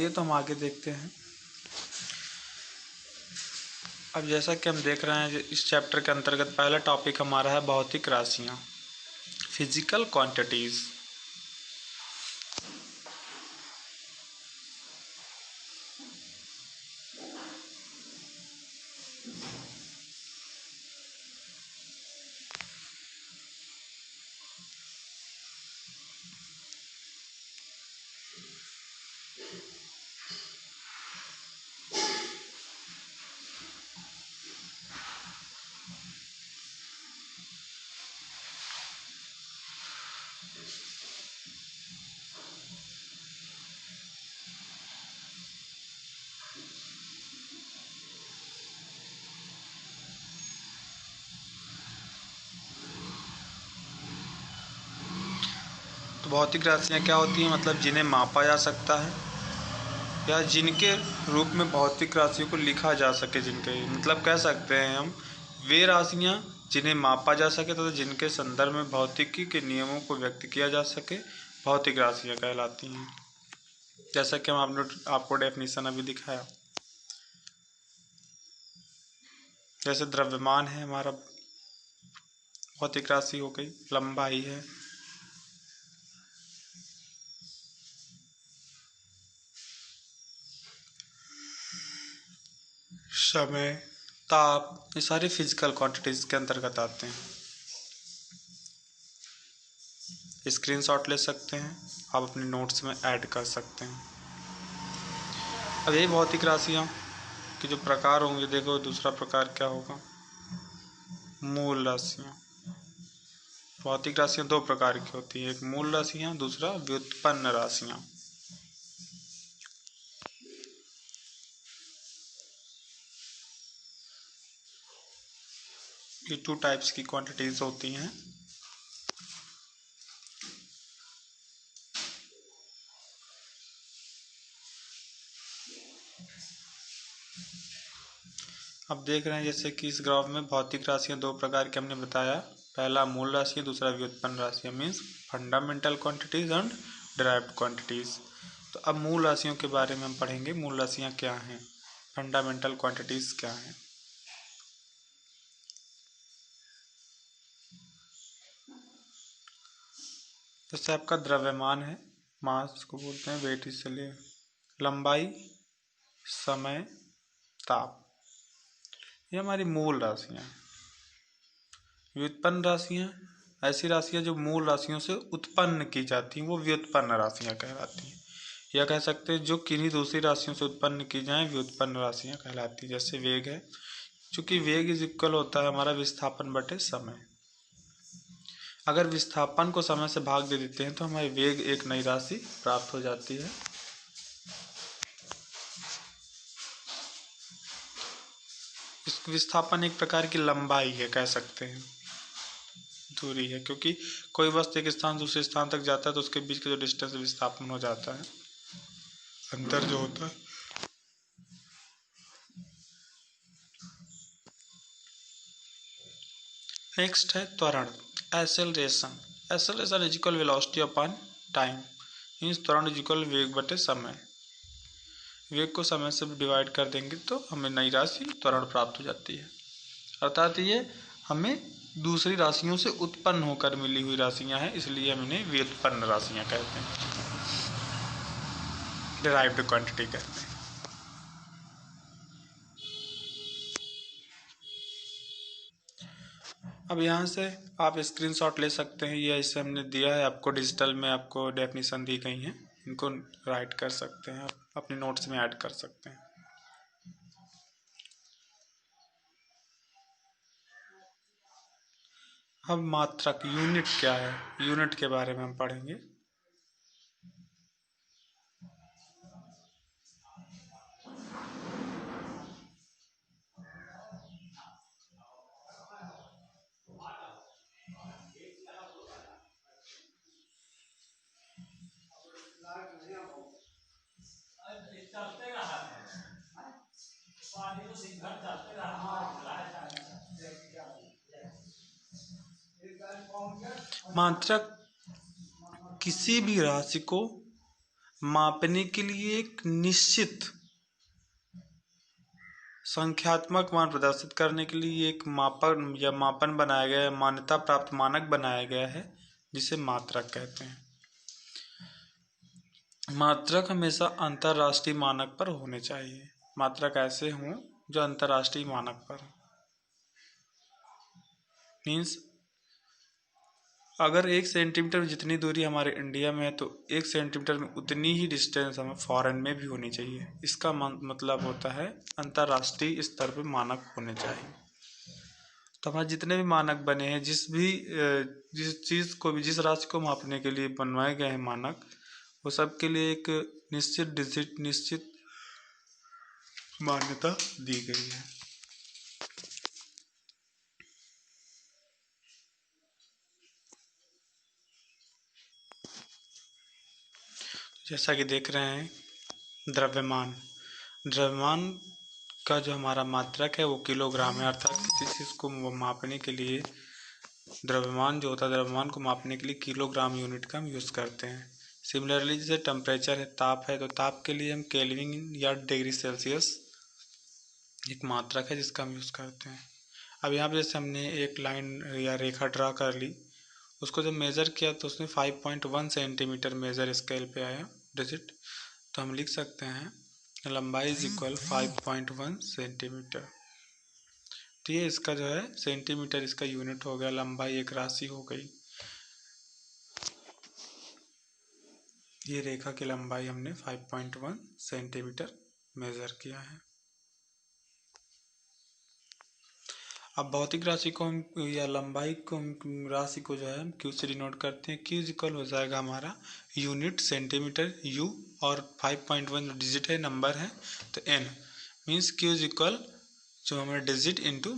आइए तो हम आगे देखते हैं। अब जैसा कि हम देख रहे हैं इस चैप्टर के अंतर्गत पहला टॉपिक हमारा है भौतिक राशियाँ, फिजिकल क्वांटिटीज़। तो भौतिक राशियाँ क्या होती हैं? मतलब जिन्हें मापा जा सकता है या जिनके रूप में भौतिक राशियों को लिखा जा सके, जिनके मतलब कह सकते हैं हम वे राशियाँ जिन्हें मापा जा सके तथा जिनके संदर्भ में भौतिकी के नियमों को व्यक्त किया जा सके, भौतिक राशियाँ कहलाती हैं। जैसा कि हम आपको डेफिनेशन अभी दिखाया। जैसे द्रव्यमान है हमारा, भौतिक राशि हो गई। लंबाई है, समय, ताप, ये सारे फिजिकल क्वांटिटीज के अंतर्गत आते हैं। स्क्रीनशॉट ले सकते हैं, आप अपने नोट्स में ऐड कर सकते हैं। अब यही भौतिक राशियाँ के जो प्रकार होंगे, देखो दूसरा प्रकार क्या होगा, मूल राशियाँ। भौतिक राशियाँ दो प्रकार की होती है, एक मूल राशियाँ, दूसरा व्युत्पन्न राशियाँ। ये 2 टाइप्स की क्वांटिटीज होती हैं। अब देख रहे हैं जैसे कि इस ग्राफ में भौतिक राशियाँ दो प्रकार की हमने बताया। पहला मूल राशि, दूसरा व्युत्पन्न राशियाँ, means fundamental quantities and derived quantities. तो अब मूल राशियों के बारे में हम पढ़ेंगे। मूल राशियाँ क्या हैं, फंडामेंटल क्वांटिटीज क्या हैं। जैसे आपका द्रव्यमान है, मास को बोलते हैं, वेट इसलिए। लंबाई, समय, ताप, ये हमारी मूल राशियाँ हैं। व्युत्पन्न राशियाँ ऐसी राशियाँ जो मूल राशियों से उत्पन्न की जाती हैं, वो व्युत्पन्न राशियाँ कहलाती हैं। या कह सकते हैं जो किन्हीं दूसरी राशियों से उत्पन्न की जाएं, व्युत्पन्न राशियाँ कहलाती हैं। जैसे वेग है, चूँकि वेग इज इक्वल होता है हमारा विस्थापन बटे समय। अगर विस्थापन को समय से भाग दे देते हैं तो हमारी वेग एक नई राशि प्राप्त हो जाती है। इस विस्थापन एक प्रकार की लंबाई है, कह सकते हैं, दूरी है, क्योंकि कोई वस्तु एक स्थान दूसरे स्थान तक जाता है तो उसके बीच का जो डिस्टेंस विस्थापन हो जाता है, अंतर जो होता है। नेक्स्ट है त्वरण, acceleration. Acceleration is equal velocity upon time, means त्वरण इज इक्वल वेग बटे समय। वेग को समय से डिवाइड कर देंगे तो हमें नई राशि त्वरण प्राप्त हो जाती है। अर्थात ये हमें दूसरी राशियों से उत्पन्न होकर मिली हुई राशियां हैं, इसलिए हम इन्हें व्युत्पन्न राशियां कहते हैं, डिराइव्ड क्वांटिटी कहते हैं। अब यहाँ से आप स्क्रीनशॉट ले सकते हैं, ये ऐसे हमने दिया है आपको, डिजिटल में आपको डेफिनेशन दी गई हैं, इनको राइट कर सकते हैं, आप अपने नोट्स में ऐड कर सकते हैं। अब मात्रक, यूनिट क्या है, यूनिट के बारे में हम पढ़ेंगे। मात्रक किसी भी राशि को मापने के लिए एक निश्चित संख्यात्मक मान प्रदर्शित करने के लिए एक मापन या मापन बनाया गया है, मान्यता प्राप्त मानक बनाया गया है, जिसे मात्रक कहते हैं। मात्रक हमेशा अंतरराष्ट्रीय मानक पर होने चाहिए। मात्रक ऐसे हों जो अंतरराष्ट्रीय मानक पर हो। मीन्स अगर 1 सेंटीमीटर जितनी दूरी हमारे इंडिया में है तो 1 सेंटीमीटर में उतनी ही डिस्टेंस हमें फॉरेन में भी होनी चाहिए। इसका मतलब होता है अंतर्राष्ट्रीय स्तर पर मानक होने चाहिए। तो हमारे जितने भी मानक बने हैं, जिस चीज़ को भी, जिस राशि को मापने के लिए बनवाए गए हैं मानक, वो सब के लिए एक निश्चित मान्यता दी गई है। जैसा कि देख रहे हैं द्रव्यमान का जो हमारा मात्रक है वो किलोग्राम है। अर्थात किसी चीज़ को मापने के लिए द्रव्यमान जो होता है, द्रव्यमान को मापने के लिए किलोग्राम यूनिट का हम यूज़ करते हैं। सिमिलरली जैसे टेम्परेचर है, ताप है, तो ताप के लिए हम केल्विन या डिग्री सेल्सियस एक मात्रक है जिसका हम यूज़ करते हैं। अब यहाँ पे जैसे हमने एक लाइन या रेखा ड्रा कर ली, उसको जब मेज़र किया तो उसमें 5.1 सेंटीमीटर मेज़र स्केल पे आया डिजिट। तो हम लिख सकते हैं लंबाई इज इक्वल 5.1 सेंटीमीटर। तो ये इसका जो है सेंटीमीटर इसका यूनिट हो गया, लंबाई एक राशि हो गई। ये रेखा की लंबाई हमने 5.1 सेंटीमीटर मेज़र किया है। अब भौतिक राशि को हम या लंबाई को राशि को जो है हम क्यू से डिनोट करते हैं। क्यू इक्वल हो जाएगा हमारा यूनिट सेंटीमीटर यू, और 5.1 डिजिट है, नंबर है, तो एन मीन्स क्यू इक्वल जो हमारा डिजिट इंटू